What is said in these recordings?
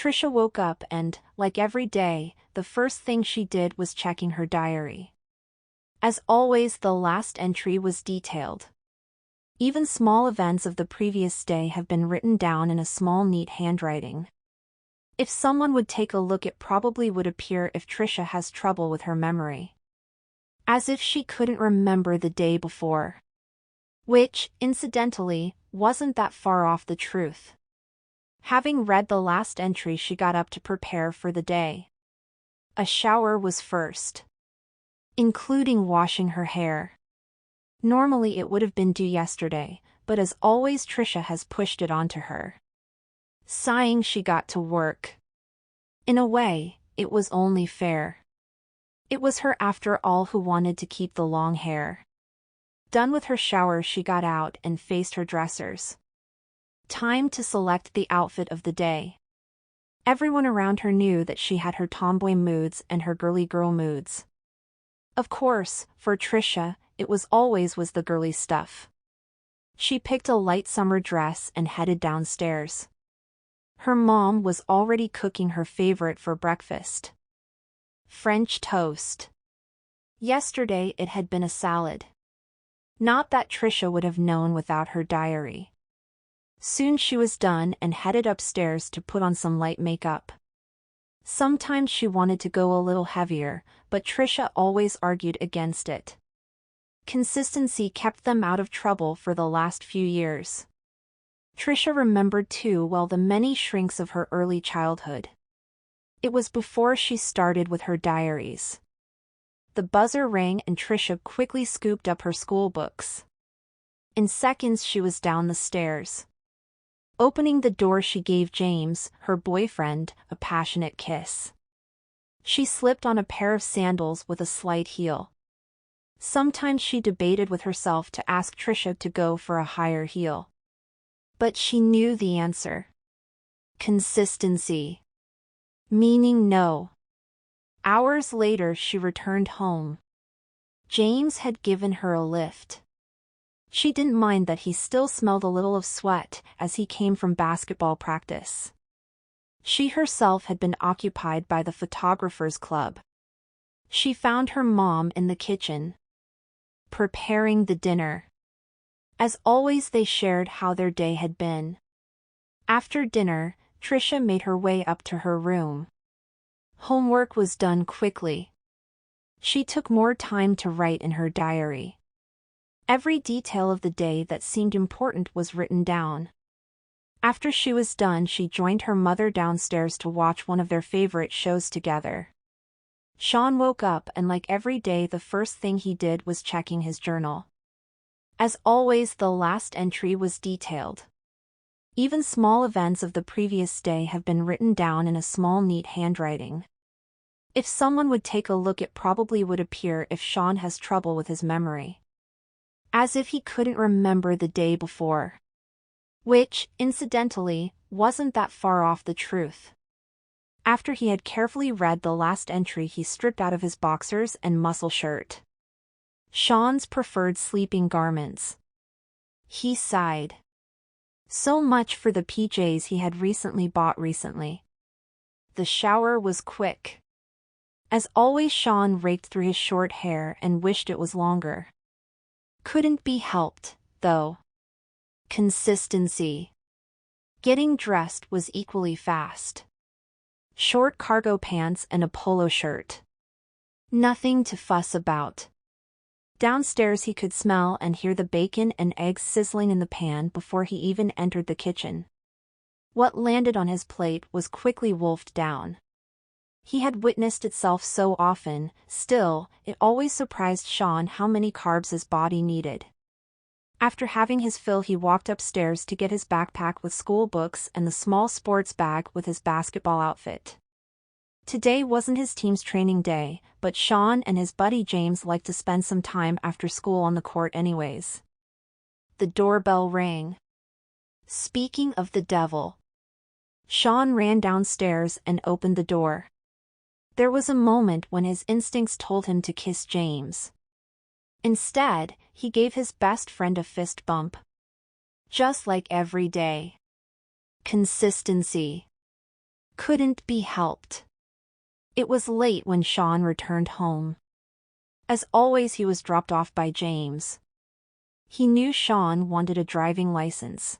Trisha woke up and, like every day, the first thing she did was checking her diary. As always, the last entry was detailed. Even small events of the previous day have been written down in a small neat handwriting. If someone would take a look, it probably would appear if Trisha has trouble with her memory. As if she couldn't remember the day before. Which, incidentally, wasn't that far off the truth. Having read the last entry, she got up to prepare for the day. A shower was first. Including washing her hair. Normally it would have been due yesterday, but as always Trisha has pushed it onto her. Sighing, she got to work. In a way, it was only fair. It was her after all who wanted to keep the long hair. Done with her shower, she got out and faced her dressers. Time to select the outfit of the day. Everyone around her knew that she had her tomboy moods and her girly girl moods. Of course, for Trisha, it was always the girly stuff. She picked a light summer dress and headed downstairs. Her mom was already cooking her favorite for breakfast. French toast. Yesterday it had been a salad. Not that Trisha would have known without her diary. Soon she was done and headed upstairs to put on some light makeup. Sometimes she wanted to go a little heavier, but Trisha always argued against it. Consistency kept them out of trouble for the last few years. Trisha remembered too well the many shrinks of her early childhood. It was before she started with her diaries. The buzzer rang and Trisha quickly scooped up her school books. In seconds she was down the stairs. Opening the door, she gave James, her boyfriend, a passionate kiss. She slipped on a pair of sandals with a slight heel. Sometimes she debated with herself to ask Trisha to go for a higher heel. But she knew the answer. Consistency. Meaning no. Hours later she returned home. James had given her a lift. She didn't mind that he still smelled a little of sweat as he came from basketball practice. She herself had been occupied by the photographers club. She found her mom in the kitchen, preparing the dinner. As always, they shared how their day had been. After dinner, Trisha made her way up to her room. Homework was done quickly. She took more time to write in her diary. Every detail of the day that seemed important was written down. After she was done, she joined her mother downstairs to watch one of their favorite shows together. Sean woke up and, like every day, the first thing he did was checking his journal. As always, the last entry was detailed. Even small events of the previous day have been written down in a small neat handwriting. If someone would take a look, it probably would appear if Sean has trouble with his memory. As if he couldn't remember the day before. Which, incidentally, wasn't that far off the truth. After he had carefully read the last entry, he stripped out of his boxers and muscle shirt. Sean's preferred sleeping garments. He sighed. So much for the PJs he had recently bought. The shower was quick. As always, Sean raked through his short hair and wished it was longer. Couldn't be helped, though. Consistency. Getting dressed was equally fast. Short cargo pants and a polo shirt. Nothing to fuss about. Downstairs he could smell and hear the bacon and eggs sizzling in the pan before he even entered the kitchen. What landed on his plate was quickly wolfed down. He had witnessed itself so often, still, it always surprised Sean how many carbs his body needed. After having his fill, he walked upstairs to get his backpack with school books and the small sports bag with his basketball outfit. Today wasn't his team's training day, but Sean and his buddy James liked to spend some time after school on the court anyways. The doorbell rang. Speaking of the devil. Sean ran downstairs and opened the door. There was a moment when his instincts told him to kiss James. Instead, he gave his best friend a fist bump. Just like every day. Consistency. Couldn't be helped. It was late when Sean returned home. As always, he was dropped off by James. He knew Sean wanted a driving license.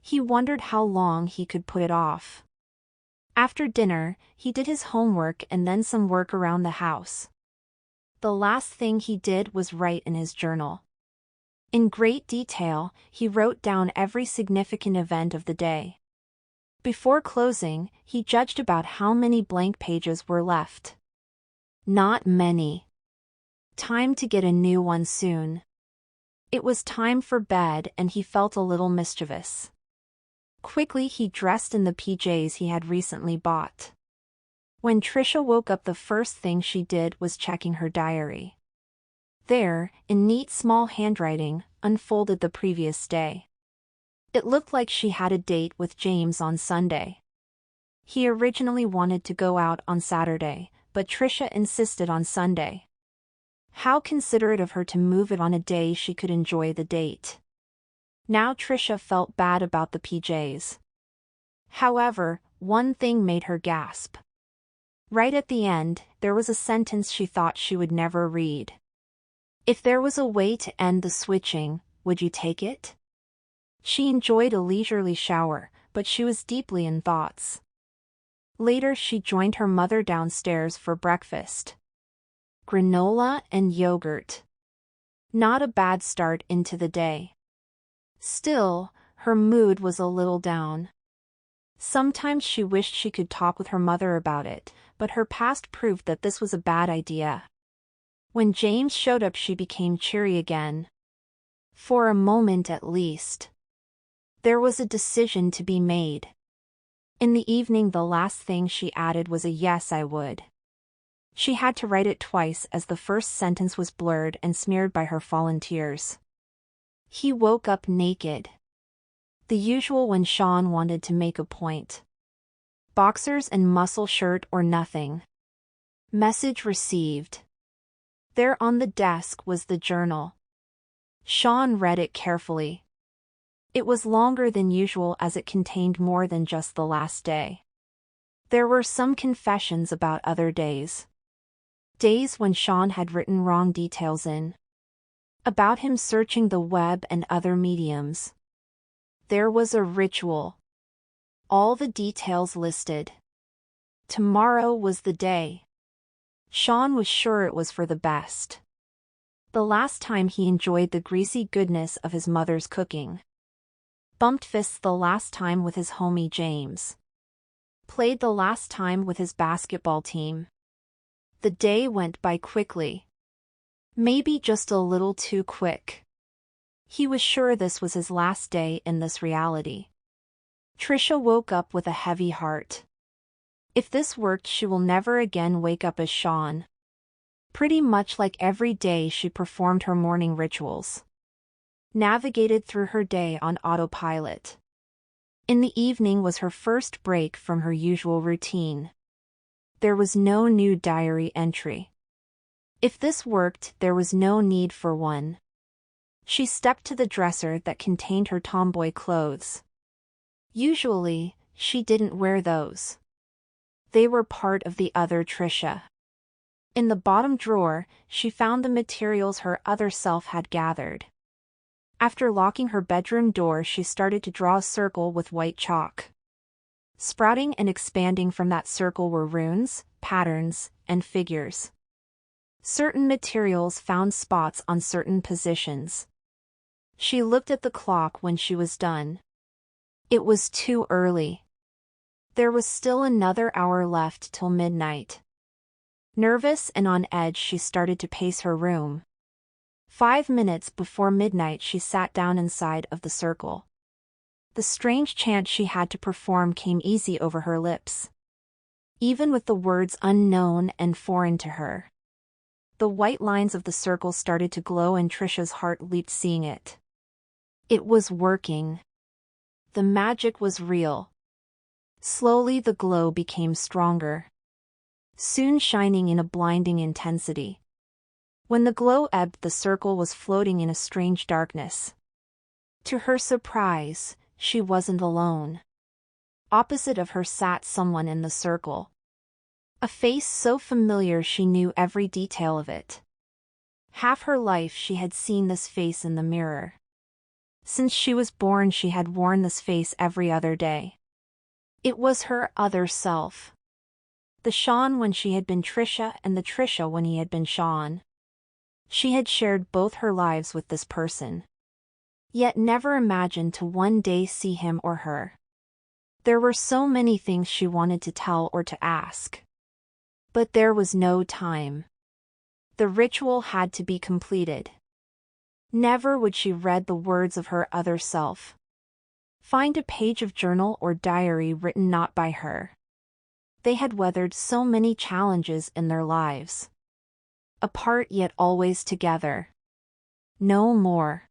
He wondered how long he could put it off. After dinner, he did his homework and then some work around the house. The last thing he did was write in his journal. In great detail, he wrote down every significant event of the day. Before closing, he judged about how many blank pages were left. Not many. Time to get a new one soon. It was time for bed and he felt a little mischievous. Quickly he dressed in the PJs he had recently bought. When Trisha woke up, the first thing she did was checking her diary. There, in neat small handwriting, unfolded the previous day. It looked like she had a date with James on Sunday. He originally wanted to go out on Saturday, but Trisha insisted on Sunday. How considerate of her to move it on a day she could enjoy the date. Now Trisha felt bad about the PJs. However, one thing made her gasp. Right at the end, there was a sentence she thought she would never read. If there was a way to end the switching, would you take it? She enjoyed a leisurely shower, but she was deeply in thoughts. Later she joined her mother downstairs for breakfast. Granola and yogurt. Not a bad start into the day. Still, her mood was a little down. Sometimes she wished she could talk with her mother about it, but her past proved that this was a bad idea. When James showed up, she became cheery again. For a moment at least. There was a decision to be made. In the evening, the last thing she added was a "yes, I would." She had to write it twice as the first sentence was blurred and smeared by her fallen tears. He woke up naked. The usual when Sean wanted to make a point. Boxers and muscle shirt or nothing. Message received. There on the desk was the journal. Sean read it carefully. It was longer than usual as it contained more than just the last day. There were some confessions about other days. Days when Sean had written wrong details in. About him searching the web and other mediums. There was a ritual. All the details listed. Tomorrow was the day. Sean was sure it was for the best. The last time he enjoyed the greasy goodness of his mother's cooking. Bumped fists the last time with his homie James. Played the last time with his basketball team. The day went by quickly. Maybe just a little too quick. He was sure this was his last day in this reality. Trisha woke up with a heavy heart. If this worked, she will never again wake up as Sean. Pretty much like every day she performed her morning rituals. Navigated through her day on autopilot. In the evening was her first break from her usual routine. There was no new diary entry. If this worked, there was no need for one. She stepped to the dresser that contained her tomboy clothes. Usually, she didn't wear those. They were part of the other Trisha. In the bottom drawer, she found the materials her other self had gathered. After locking her bedroom door, she started to draw a circle with white chalk. Sprouting and expanding from that circle were runes, patterns, and figures. Certain materials found spots on certain positions. She looked at the clock when she was done. It was too early. There was still another hour left till midnight. Nervous and on edge, she started to pace her room. 5 minutes before midnight, she sat down inside of the circle. The strange chant she had to perform came easy over her lips. Even with the words unknown and foreign to her. The white lines of the circle started to glow and Trisha's heart leaped seeing it. It was working. The magic was real. Slowly the glow became stronger. Soon shining in a blinding intensity. When the glow ebbed, the circle was floating in a strange darkness. To her surprise, she wasn't alone. Opposite of her sat someone in the circle. A face so familiar she knew every detail of it. Half her life she had seen this face in the mirror. Since she was born she had worn this face every other day. It was her other self. The Sean when she had been Trisha and the Trisha when he had been Sean. She had shared both her lives with this person. Yet never imagined to one day see him or her. There were so many things she wanted to tell or to ask. But there was no time. The ritual had to be completed. Never would she read the words of her other self. Find a page of journal or diary written not by her. They had weathered so many challenges in their lives. Apart yet always together. No more.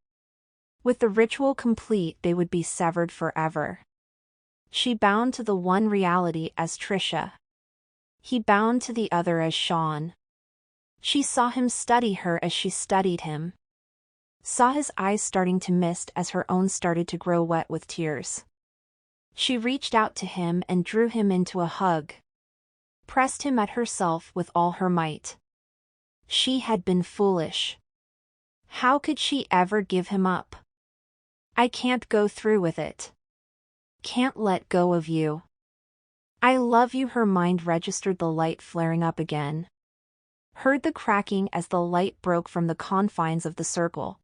With the ritual complete they would be severed forever. She bound to the one reality as Trisha. He bound to the other as Sean. She saw him study her as she studied him. Saw his eyes starting to mist as her own started to grow wet with tears. She reached out to him and drew him into a hug. Pressed him at herself with all her might. She had been foolish. How could she ever give him up? I can't go through with it. Can't let go of you. I love you. Her mind registered the light flaring up again. Heard the cracking as the light broke from the confines of the circle.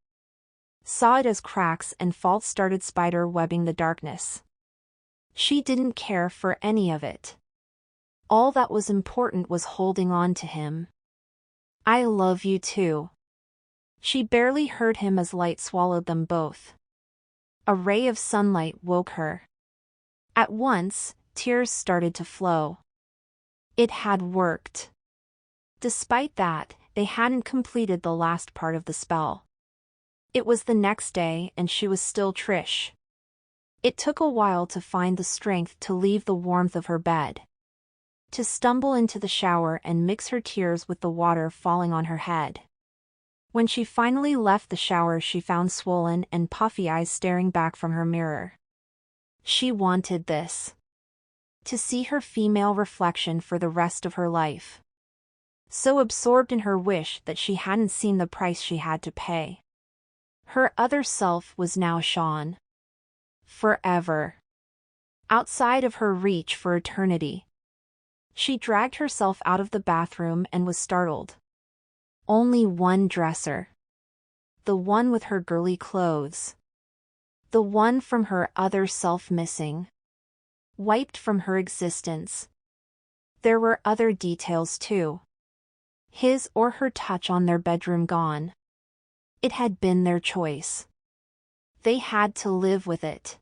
Saw it as cracks and faults started spider webbing the darkness. She didn't care for any of it. All that was important was holding on to him. I love you too. She barely heard him as light swallowed them both. A ray of sunlight woke her. At once, tears started to flow. It had worked. Despite that, they hadn't completed the last part of the spell. It was the next day and she was still Trish. It took a while to find the strength to leave the warmth of her bed. To stumble into the shower and mix her tears with the water falling on her head. When she finally left the shower she found swollen and puffy eyes staring back from her mirror. She wanted this. To see her female reflection for the rest of her life. So absorbed in her wish that she hadn't seen the price she had to pay. Her other self was now Sean. Forever. Outside of her reach for eternity. She dragged herself out of the bathroom and was startled. Only one dresser. The one with her girly clothes. The one from her other self missing. Wiped from her existence. There were other details too. His or her touch on their bedroom gone. It had been their choice. They had to live with it.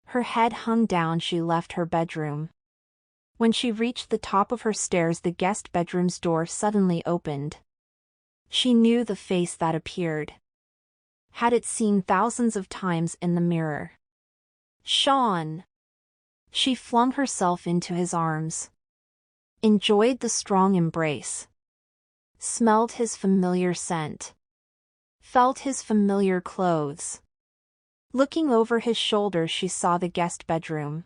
Her head hung down. She left her bedroom. When she reached the top of her stairs the guest bedroom's door suddenly opened. She knew the face that appeared. Had it seen thousands of times in the mirror. Sean! She flung herself into his arms. Enjoyed the strong embrace. Smelled his familiar scent. Felt his familiar clothes. Looking over his shoulder she saw the guest bedroom.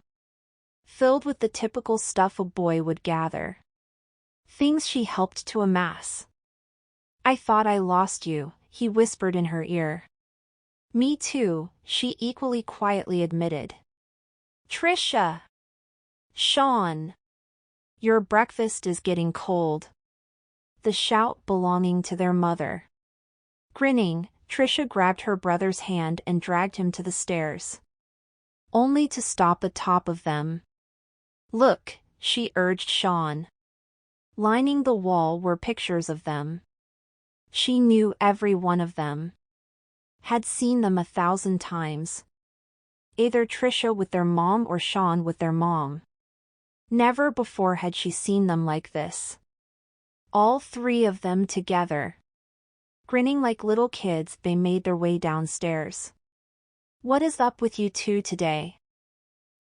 Filled with the typical stuff a boy would gather. Things she helped to amass. I thought I lost you, he whispered in her ear. Me too, she equally quietly admitted. Trisha! Sean! Your breakfast is getting cold. The shout belonging to their mother. Grinning, Trisha grabbed her brother's hand and dragged him to the stairs. Only to stop atop of them. Look, she urged Sean. Lining the wall were pictures of them. She knew every one of them. Had seen them 1,000 times. Either Trisha with their mom or Sean with their mom. Never before had she seen them like this. All three of them together. Grinning like little kids they made their way downstairs. What is up with you two today?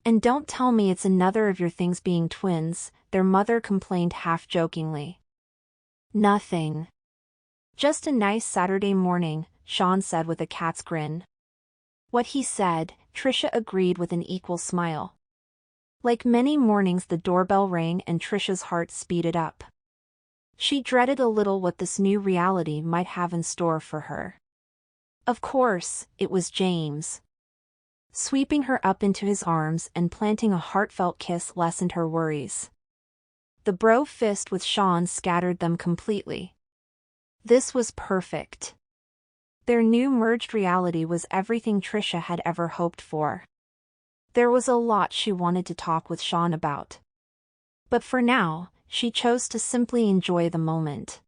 And don't tell me it's another of your things being twins, their mother complained half-jokingly. Nothing. Just a nice Saturday morning, Sean said with a cat's grin. What he said, Trisha agreed with an equal smile. Like many mornings, the doorbell rang and Trisha's heart speeded up. She dreaded a little what this new reality might have in store for her. Of course, it was James. Sweeping her up into his arms and planting a heartfelt kiss lessened her worries. The bro fist with Sean scattered them completely. This was perfect. Their new merged reality was everything Trisha had ever hoped for. There was a lot she wanted to talk with Sean about. But for now, she chose to simply enjoy the moment.